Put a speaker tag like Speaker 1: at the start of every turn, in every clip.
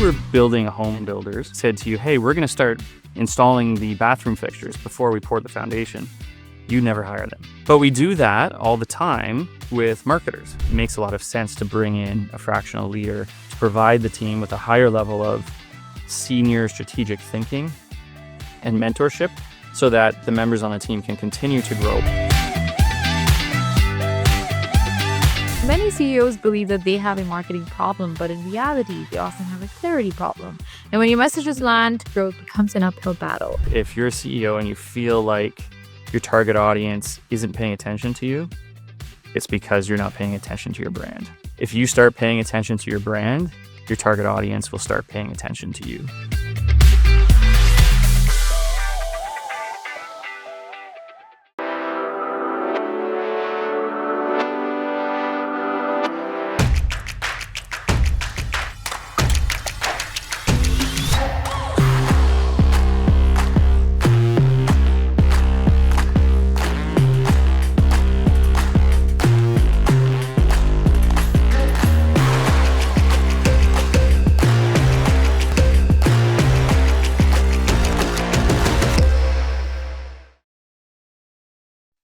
Speaker 1: were building home builders said to you, hey, we're going to start installing the bathroom fixtures before we pour the foundation, you never hire them. But we do that all the time with marketers. It makes a lot of sense to bring in a fractional leader to provide the team with a higher level of senior strategic thinking and mentorship so that the members on the team can continue to grow.
Speaker 2: Many CEOs believe that they have a marketing problem, but in reality, they often have a clarity problem. And when your messages land, growth becomes an uphill battle.
Speaker 1: If you're a CEO and you feel like your target audience isn't paying attention to you, it's because you're not paying attention to your brand. If you start paying attention to your brand, your target audience will start paying attention to you.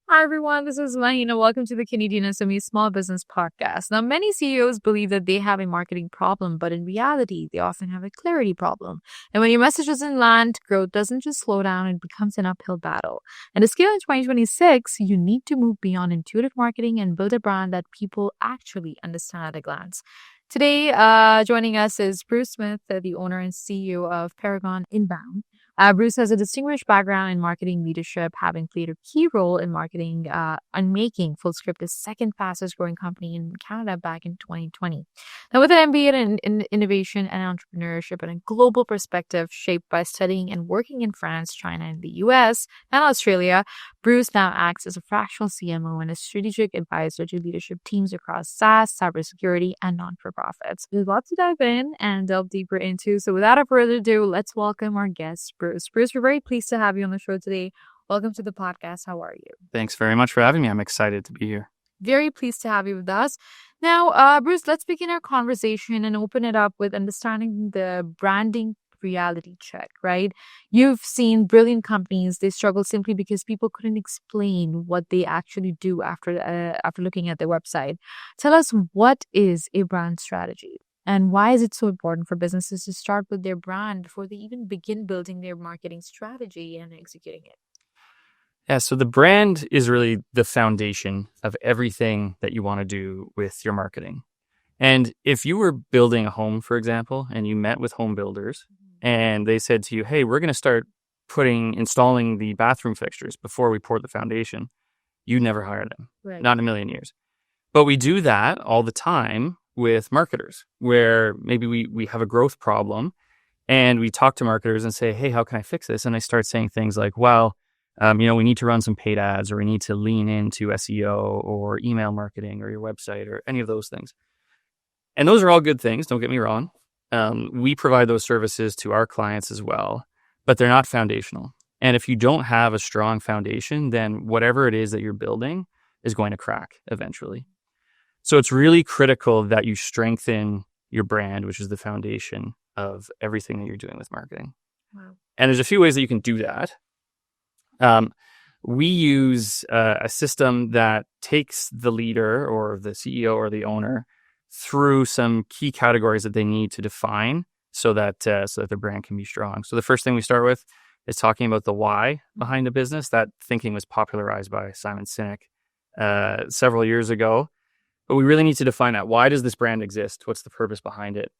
Speaker 2: Hi everyone, this is Maheen and welcome to the CanadianSME Small Business Podcast. Now, many CEOs believe that they have a marketing problem, but in reality, they often have a clarity problem. And when your message doesn't land, growth doesn't just slow down, it becomes an uphill battle. And to scale in 2026, you need to move beyond intuitive marketing and build a brand that people actually understand at a glance. Today, joining us is Bruce Smith, the owner and CEO of Paragon Inbound. Bruce has a distinguished background in marketing leadership, having played a key role in marketing and making Fullscript the second fastest growing company in Canada back in 2020. Now, with an MBA in innovation and entrepreneurship and a global perspective shaped by studying and working in France, China, and the US and Australia, Bruce now acts as a fractional CMO and a strategic advisor to leadership teams across SaaS, cybersecurity, and non-for-profits. There's lots to dive in and delve deeper into. So without further ado, let's welcome our guest, Bruce. Bruce, we're very pleased to have you on the show today. Welcome to the podcast. How are you?
Speaker 1: Thanks very much for having me. I'm excited to be here.
Speaker 2: Very pleased to have you with us. Now, Bruce, let's begin our conversation and open it up with understanding the branding reality check, right? You've seen brilliant companies, they struggle simply because people couldn't explain what they actually do after looking at their website. Tell us, what is a brand strategy? And why is it so important for businesses to start with their brand before they even begin building their marketing strategy and executing it?
Speaker 1: Yeah, so the brand is really the foundation of everything that you want to do with your marketing. And if you were building a home, for example, and you met with home builders and they said to you, hey, we're going to start installing the bathroom fixtures before we pour the foundation, you never hire them.
Speaker 2: Right.
Speaker 1: Not in a million years. But we do that all the time with marketers, where maybe we have a growth problem and we talk to marketers and say, hey, how can I fix this? And I start saying things like, well, we need to run some paid ads, or we need to lean into SEO or email marketing or your website or any of those things. And those are all good things. Don't get me wrong. We provide those services to our clients as well, but they're not foundational. And if you don't have a strong foundation, then whatever it is that you're building is going to crack eventually. So it's really critical that you strengthen your brand, which is the foundation of everything that you're doing with marketing.
Speaker 2: Wow.
Speaker 1: And there's a few ways that you can do that. We use a system that takes the leader or the CEO or the owner through some key categories that they need to define so that their brand can be strong. So the first thing we start with is talking about the why behind the business. That thinking was popularized by Simon Sinek several years ago. But we really need to define that. Why does this brand exist? What's the purpose behind it?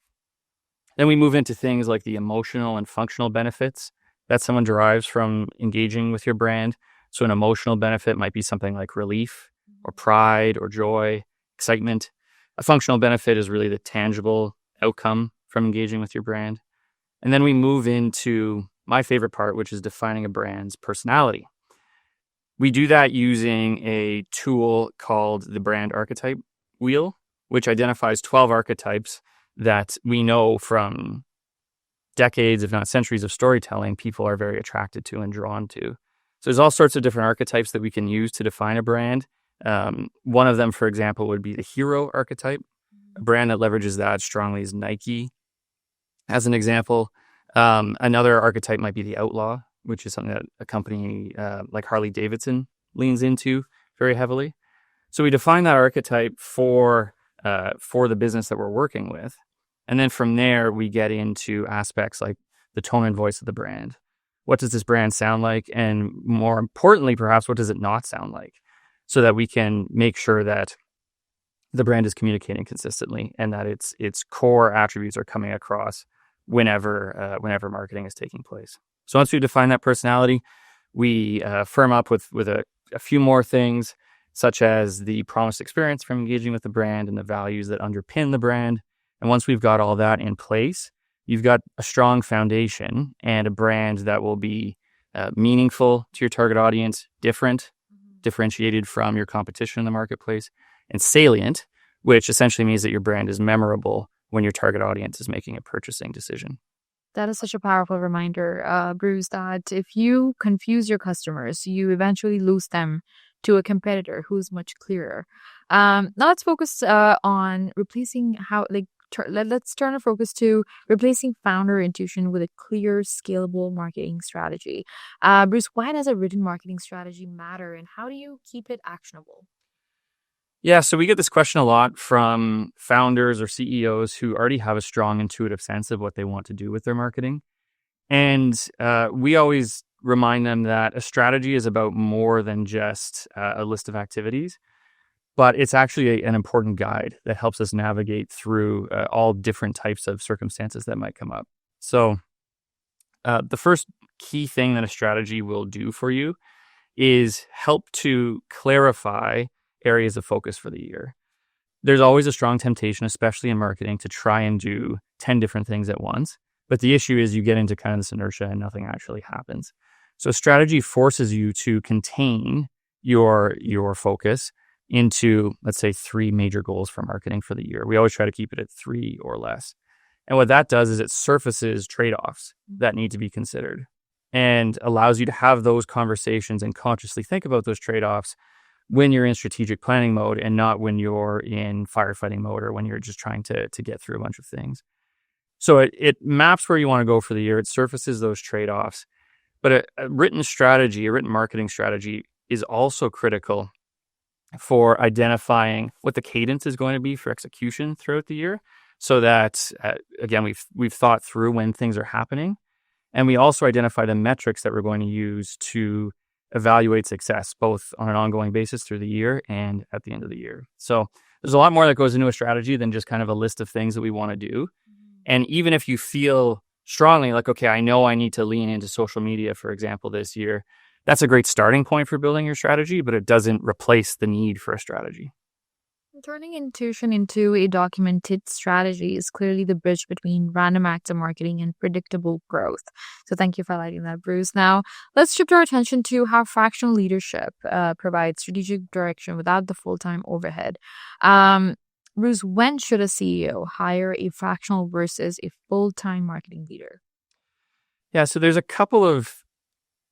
Speaker 1: Then we move into things like the emotional and functional benefits that someone derives from engaging with your brand. So an emotional benefit might be something like relief or pride or joy, excitement. A functional benefit is really the tangible outcome from engaging with your brand. And then we move into my favorite part, which is defining a brand's personality. We do that using a tool called the brand archetype wheel, which identifies 12 archetypes that we know from decades, if not centuries of storytelling, people are very attracted to and drawn to. So there's all sorts of different archetypes that we can use to define a brand. One of them, for example, would be the hero archetype. A brand that leverages that strongly is Nike. as an example. Another archetype might be the outlaw, which is something that a company like Harley Davidson leans into very heavily. So we define that archetype for the business that we're working with. And then from there, we get into aspects like the tone and voice of the brand. What does this brand sound like? And more importantly, perhaps, what does it not sound like? So that we can make sure that the brand is communicating consistently and that its core attributes are coming across whenever marketing is taking place. So once we define that personality, we firm up with a few more things, such as the promised experience from engaging with the brand and the values that underpin the brand. And once we've got all that in place, you've got a strong foundation and a brand that will be meaningful to your target audience, differentiated from your competition in the marketplace, and salient, which essentially means that your brand is memorable when your target audience is making a purchasing decision.
Speaker 2: That is such a powerful reminder, Bruce, that if you confuse your customers, you eventually lose them to a competitor who's much clearer. Now let's focus on replacing let's turn our focus to replacing founder intuition with a clear, scalable marketing strategy. Bruce, why does a written marketing strategy matter, and how do you keep it actionable?
Speaker 1: Yeah, so we get this question a lot from founders or CEOs who already have a strong intuitive sense of what they want to do with their marketing. And we always remind them that a strategy is about more than just a list of activities, but it's actually an important guide that helps us navigate through all different types of circumstances that might come up. So the first key thing that a strategy will do for you is help to clarify areas of focus for the year. There's always a strong temptation, especially in marketing, to try and do 10 different things at once. But the issue is you get into kind of this inertia and nothing actually happens. So strategy forces you to contain your focus into, let's say, 3 major goals for marketing for the year. We always try to keep it at 3 or less. And what that does is it surfaces trade-offs that need to be considered and allows you to have those conversations and consciously think about those trade-offs when you're in strategic planning mode and not when you're in firefighting mode or when you're just trying to get through a bunch of things. So it maps where you want to go for the year. It surfaces those trade-offs. But a written strategy, a written marketing strategy is also critical for identifying what the cadence is going to be for execution throughout the year so that, again, we've thought through when things are happening. And we also identify the metrics that we're going to use to evaluate success, both on an ongoing basis through the year and at the end of the year. So there's a lot more that goes into a strategy than just kind of a list of things that we want to do. And even if you feel strongly like, okay, I know I need to lean into social media, for example, this year, that's a great starting point for building your strategy, but it doesn't replace the need for a strategy.
Speaker 2: Turning intuition into a documented strategy is clearly the bridge between random acts of marketing and predictable growth. So thank you for highlighting that, Bruce. Now, let's shift our attention to how fractional leadership provides strategic direction without the full-time overhead. Bruce, when should a CEO hire a fractional versus a full-time marketing leader?
Speaker 1: Yeah, so there's a couple of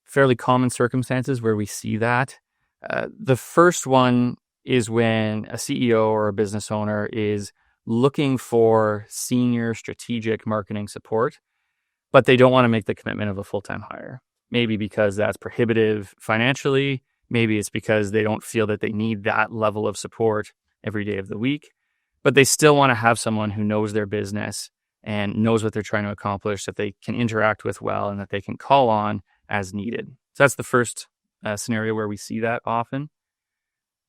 Speaker 1: fairly common circumstances where we see that. The first one is when a CEO or a business owner is looking for senior strategic marketing support, but they don't want to make the commitment of a full-time hire. Maybe because that's prohibitive financially. Maybe it's because they don't feel that they need that level of support every day of the week, but they still want to have someone who knows their business and knows what they're trying to accomplish, that they can interact with well, and that they can call on as needed. So that's the first scenario where we see that often.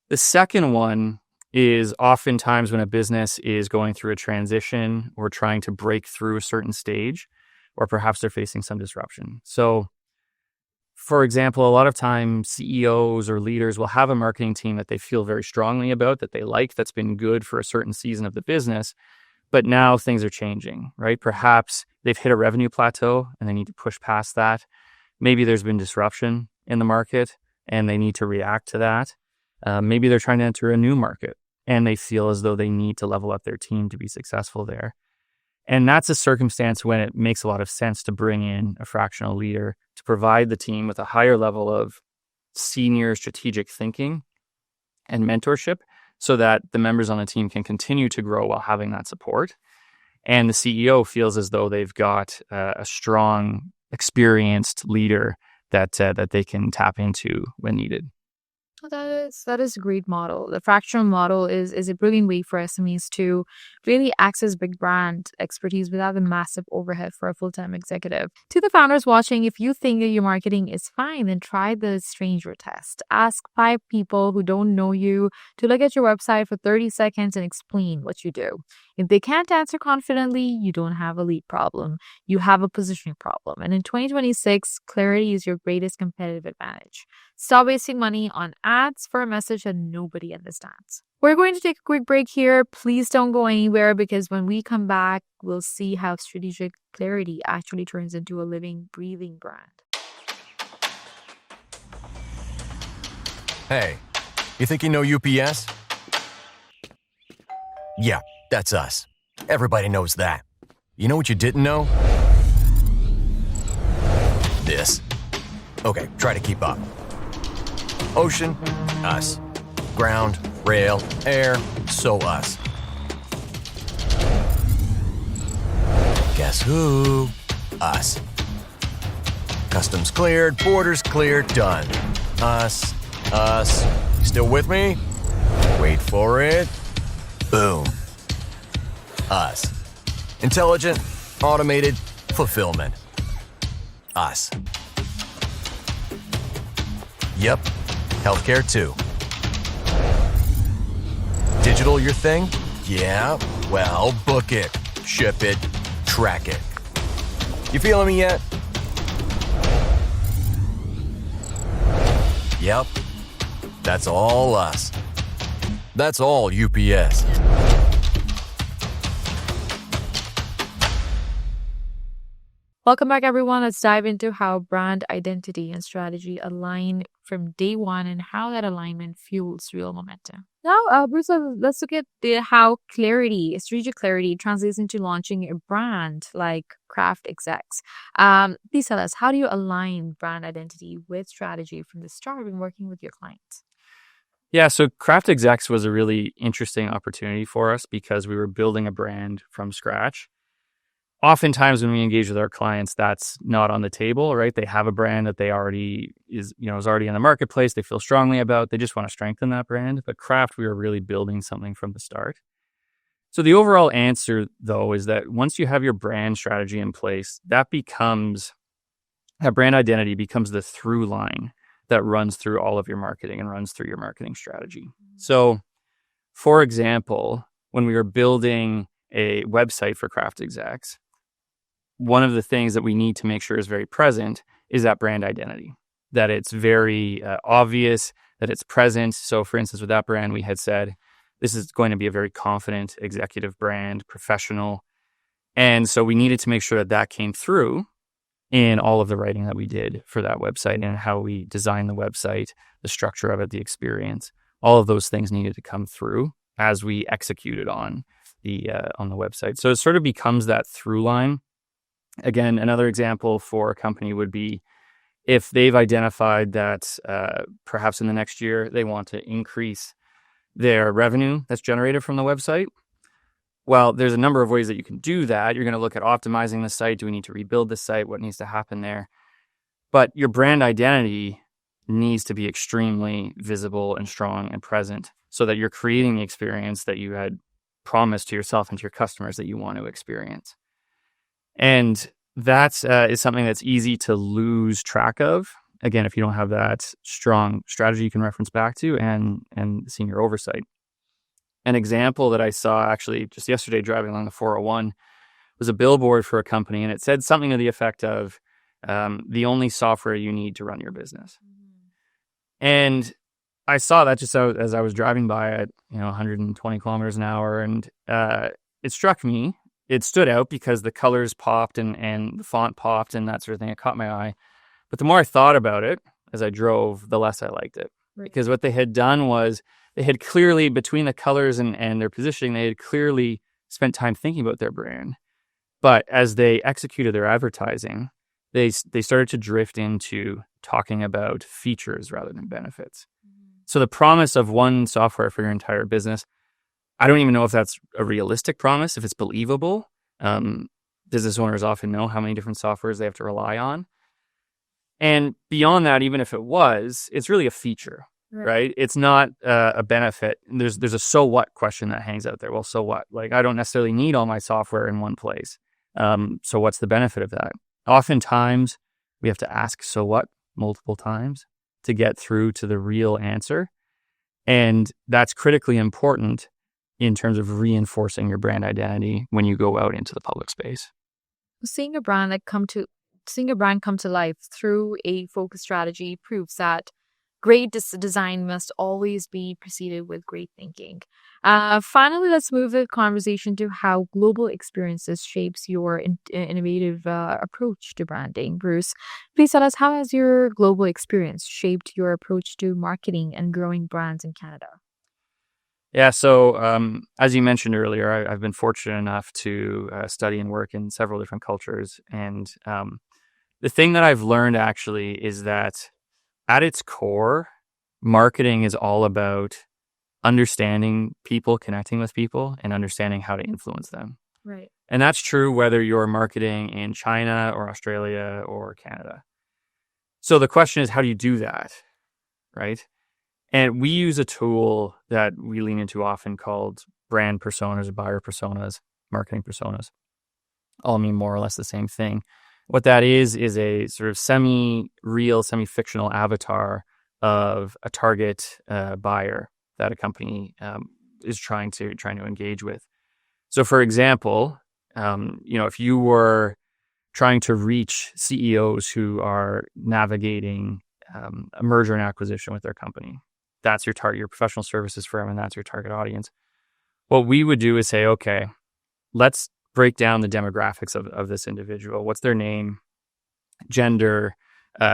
Speaker 1: The second one is oftentimes when a business is going through a transition or trying to break through a certain stage, or perhaps they're facing some disruption. So, for example, a lot of times CEOs or leaders will have a marketing team that they feel very strongly about, that they like, that's been good for a certain season of the business, but now things are changing, right? Perhaps they've hit a revenue plateau and they need to push past that. Maybe there's been disruption in the market and they need to react to that. Maybe they're trying to enter a new market and they feel as though they need to level up their team to be successful there. And that's a circumstance when it makes a lot of sense to bring in a fractional leader to provide the team with a higher level of senior strategic thinking and mentorship so that the members on the team can continue to grow while having that support. and the CEO feels as though they've got a strong, experienced leader that they can tap into when needed.
Speaker 2: That is a great model. The fractional model is a brilliant way for SMEs to really access big brand expertise without the massive overhead for a full-time executive. To the founders watching, if you think that your marketing is fine, then try the stranger test. Ask 5 people who don't know you to look at your website for 30 seconds and explain what you do. If they can't answer confidently, you don't have a lead problem. You have a positioning problem. And in 2026, clarity is your greatest competitive advantage. Stop wasting money on ads for a message that nobody understands. We're going to take a quick break here. Please don't go anywhere, because when we come back, we'll see how strategic clarity actually turns into a living, breathing brand.
Speaker 3: Hey, you think you know UPS? Yeah, that's us. Everybody knows that. You know what you didn't know? This. Okay, try to keep up. Ocean, us. Ground, rail, air, so us. Guess who? Us. Customs cleared, borders cleared, done. Us. Still with me? Wait for it. Boom. Us. Intelligent, automated, fulfillment. Us. Yep. Healthcare too. Digital your thing? Yeah. Well, book it, ship it, track it. You feeling me yet? Yep. That's all us. That's all UPS.
Speaker 2: Welcome back, everyone. Let's dive into how brand identity and strategy align from day one and how that alignment fuels real momentum. Now, Bruce, let's look at how strategic clarity translates into launching a brand like Craft Execs. Please tell us, how do you align brand identity with strategy from the start when working with your clients?
Speaker 1: Yeah, so Craft Execs was a really interesting opportunity for us because we were building a brand from scratch. Oftentimes when we engage with our clients, that's not on the table, right? They have a brand that they already is already in the marketplace. They feel strongly about. They just want to strengthen that brand. But Craft, we were really building something from the start. So the overall answer, though, is that once you have your brand strategy in place, that brand identity becomes the through line that runs through all of your marketing and runs through your marketing strategy. So, for example, when we were building a website for Craft Execs, one of the things that we need to make sure is very present is that brand identity, that it's very obvious, that it's present. So for instance, with that brand, we had said, this is going to be a very confident executive brand, professional. And so we needed to make sure that that came through in all of the writing that we did for that website and how we designed the website, the structure of it, the experience. All of those things needed to come through as we executed on the website. So it sort of becomes that through line. Again, another example for a company would be if they've identified that perhaps in the next year they want to increase their revenue that's generated from the website. Well, there's a number of ways that you can do that. You're going to look at optimizing the site. Do we need to rebuild the site? What needs to happen there? But your brand identity needs to be extremely visible and strong and present so that you're creating the experience that you had promised to yourself and to your customers that you want to experience. And that is something that's easy to lose track of. Again, if you don't have that strong strategy you can reference back to and senior oversight. An example that I saw actually just yesterday driving along the 401 was a billboard for a company, and it said something to the effect of the only software you need to run your business. And I saw that just as I was driving by at 120 kilometers an hour, and it struck me. It stood out because the colors popped and the font popped and that sort of thing. It caught my eye. But the more I thought about it as I drove, the less I liked it. Right. Because what they had done was they had clearly, between the colors and their positioning, they had clearly spent time thinking about their brand. But as they executed their advertising, they started to drift into talking about features rather than benefits. So the promise of one software for your entire business, I don't even know if that's a realistic promise, if it's believable. Business owners often know how many different softwares they have to rely on. And beyond that, even if it was, it's really a feature, right? It's not a benefit. There's a so what question that hangs out there. Well, so what? Like, I don't necessarily need all my software in one place. So what's the benefit of that? Oftentimes, we have to ask so what multiple times to get through to the real answer. And that's critically important in terms of reinforcing your brand identity when you go out into the public space.
Speaker 2: Seeing a brand come to life through a focused strategy proves that great design must always be preceded with great thinking. Finally, let's move the conversation to how global experiences shapes your innovative approach to branding. Bruce, please tell us, how has your global experience shaped your approach to marketing and growing brands in Canada?
Speaker 1: Yeah, so as you mentioned earlier, I've been fortunate enough to study and work in several different cultures. And the thing that I've learned actually is that at its core, marketing is all about understanding people, connecting with people, and understanding how to influence them.
Speaker 2: Right.
Speaker 1: And that's true whether you're marketing in China or Australia or Canada. So the question is, how do you do that, right? And we use a tool that we lean into often called brand personas, buyer personas, marketing personas. All mean more or less the same thing. What that is a sort of semi-real, semi-fictional avatar of a target buyer that a company is trying to engage with. So, for example, if you were trying to reach CEOs who are navigating a merger and acquisition with their company, that's your target, your professional services firm, and that's your target audience. What we would do is say, okay, let's break down the demographics of this individual. What's their name, gender,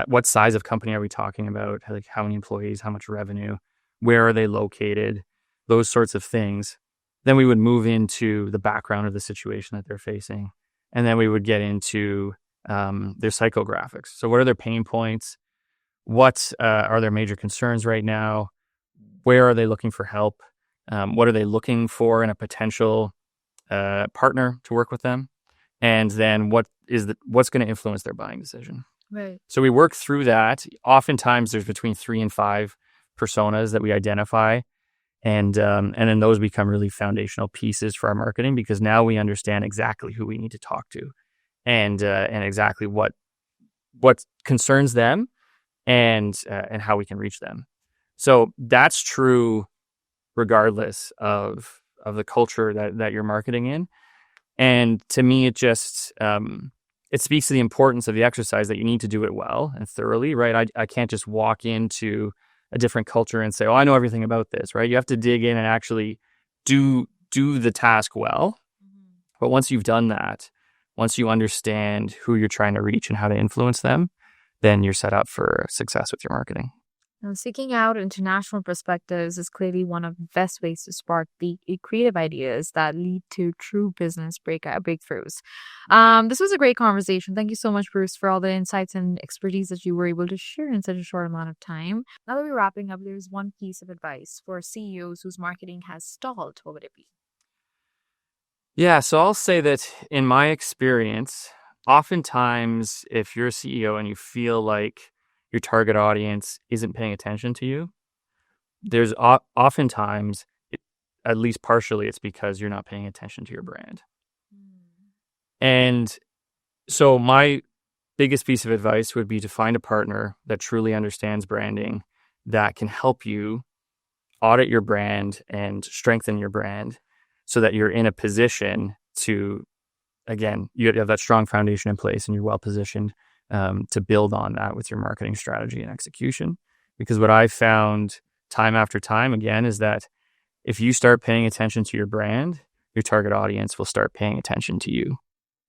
Speaker 1: what size of company are we talking about? Like, how many employees, how much revenue, where are they located, those sorts of things. Then we would move into the background of the situation that they're facing. And then we would get into their psychographics. So what are their pain points? What are their major concerns right now? Where are they looking for help? What are they looking for in a potential partner to work with them? And then what's going to influence their buying decision?
Speaker 2: Right.
Speaker 1: So we work through that. Oftentimes there's between 3 and 5 personas that we identify. And then those become really foundational pieces for our marketing, because now we understand exactly who we need to talk to and exactly what concerns them and how we can reach them. So that's true regardless of the culture that you're marketing in. And to me, it just it speaks to the importance of the exercise, that you need to do it well and thoroughly, right? I can't just walk into a different culture and say, oh, I know everything about this, right? You have to dig in and actually do the task well. Mm-hmm. But once you've done that, once you understand who you're trying to reach and how to influence them, then you're set up for success with your marketing.
Speaker 2: Now, seeking out international perspectives is clearly one of the best ways to spark the creative ideas that lead to true business breakthroughs. This was a great conversation. Thank you so much, Bruce, for all the insights and expertise that you were able to share in such a short amount of time. Now that we're wrapping up, there's one piece of advice for CEOs whose marketing has stalled. What would it be?
Speaker 1: Yeah, so I'll say that in my experience, oftentimes if you're a CEO and you feel like your target audience isn't paying attention to you, there's oftentimes, at least partially, it's because you're not paying attention to your brand. And so my biggest piece of advice would be to find a partner that truly understands branding, that can help you audit your brand and strengthen your brand so that you're in a position to, again, you have that strong foundation in place and you're well positioned to build on that with your marketing strategy and execution. Because what I've found time after time, again, is that if you start paying attention to your brand, your target audience will start paying attention to you.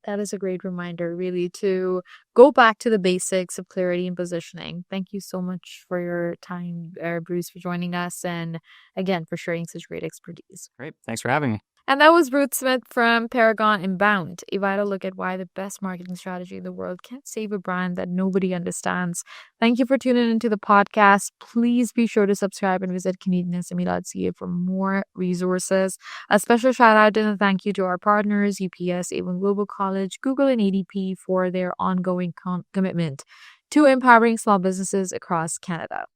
Speaker 2: That is a great reminder, really, to go back to the basics of clarity and positioning. Thank you so much for your time, Bruce, for joining us. And again, for sharing such great expertise.
Speaker 1: Great. Thanks for having me.
Speaker 2: And that was Ruth Smith from Paragon Inbound, a vital look at why the best marketing strategy in the world can't save a brand that nobody understands. Thank you for tuning into the podcast. Please be sure to subscribe and visit CanadianSME.ca for more resources. A special shout out and a thank you to our partners, UPS, Avon Global College, Google, and ADP for their ongoing commitment to empowering small businesses across Canada.